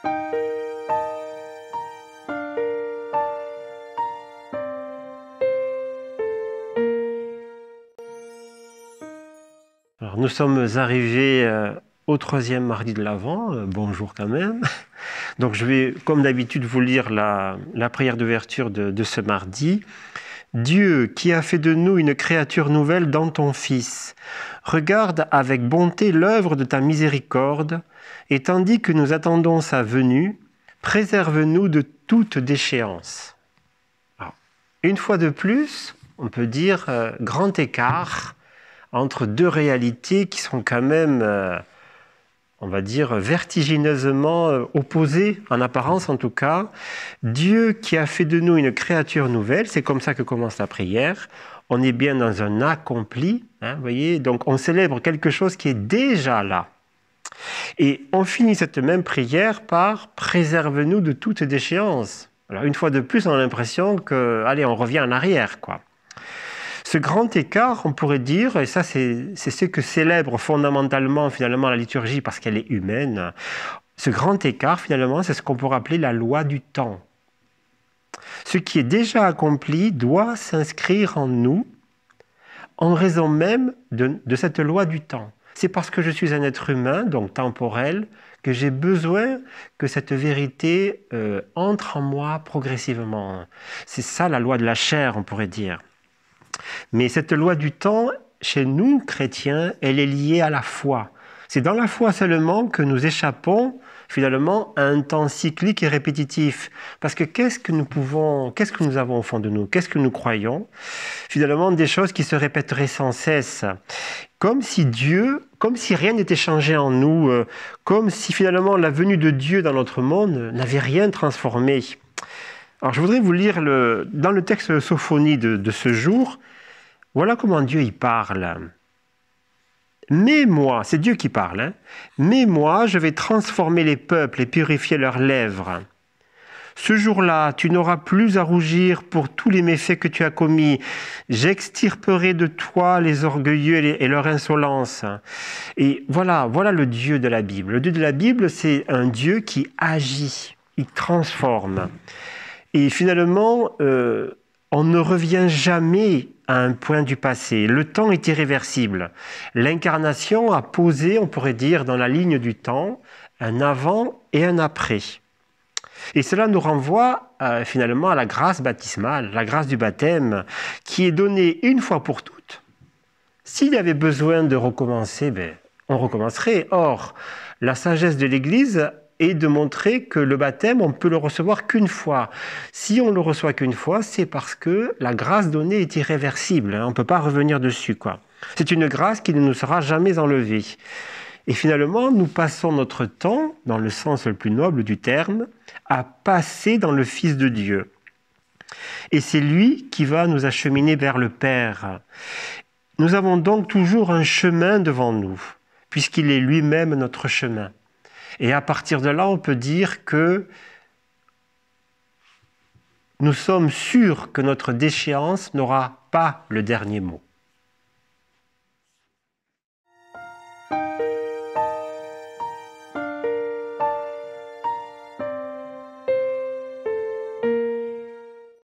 Alors, nous sommes arrivés au troisième mardi de l'Avent. Bonjour quand même. Donc je vais, comme d'habitude, vous lire la prière d'ouverture de ce mardi. Dieu, qui a fait de nous une créature nouvelle dans ton Fils, regarde avec bonté l'œuvre de ta miséricorde, et tandis que nous attendons sa venue, préserve-nous de toute déchéance. Alors, une fois de plus, on peut dire grand écart entre deux réalités qui sont quand même, on va dire, vertigineusement opposées, en apparence en tout cas. Dieu qui a fait de nous une créature nouvelle, c'est comme ça que commence la prière. On est bien dans un accompli, hein, vous voyez, donc on célèbre quelque chose qui est déjà là. Et on finit cette même prière par « préserve-nous de toute déchéance ». Alors une fois de plus, on a l'impression que, allez, on revient en arrière, quoi. Ce grand écart, on pourrait dire, et ça c'est ce que célèbre fondamentalement finalement la liturgie parce qu'elle est humaine, ce grand écart finalement c'est ce qu'on pourrait appeler la loi du temps. Ce qui est déjà accompli doit s'inscrire en nous en raison même de cette loi du temps. C'est parce que je suis un être humain, donc temporel, que j'ai besoin que cette vérité entre en moi progressivement. C'est ça la loi de la chair, on pourrait dire. Mais cette loi du temps, chez nous, chrétiens, elle est liée à la foi. C'est dans la foi seulement que nous échappons, finalement, à un temps cyclique et répétitif. Parce que qu'est-ce que nous avons au fond de nous? Qu'est-ce que nous croyons? Finalement, des choses qui se répéteraient sans cesse. Comme si rien n'était changé en nous, comme si finalement la venue de Dieu dans notre monde n'avait rien transformé. Alors je voudrais vous lire dans le texte de Sophonie de ce jour, voilà comment Dieu y parle. Mais moi, c'est Dieu qui parle, hein, mais moi je vais transformer les peuples et purifier leurs lèvres. Ce jour-là, tu n'auras plus à rougir pour tous les méfaits que tu as commis. J'extirperai de toi les orgueilleux et leur insolence. Et voilà le Dieu de la Bible. Le Dieu de la Bible, c'est un Dieu qui agit, il transforme. Et finalement, on ne revient jamais à un point du passé. Le temps est irréversible. L'incarnation a posé, on pourrait dire, dans la ligne du temps, un avant et un après. Et cela nous renvoie finalement à la grâce baptismale, la grâce du baptême, qui est donnée une fois pour toutes. S'il y avait besoin de recommencer, on recommencerait. Or, la sagesse de l'Église et de montrer que le baptême, on peut le recevoir qu'une fois. Si on le reçoit qu'une fois, c'est parce que la grâce donnée est irréversible. On ne peut pas revenir dessus, quoi. C'est une grâce qui ne nous sera jamais enlevée. Et finalement, nous passons notre temps, dans le sens le plus noble du terme, à passer dans le Fils de Dieu. Et c'est lui qui va nous acheminer vers le Père. Nous avons donc toujours un chemin devant nous, puisqu'il est lui-même notre chemin. Et à partir de là, on peut dire que nous sommes sûrs que notre déchéance n'aura pas le dernier mot.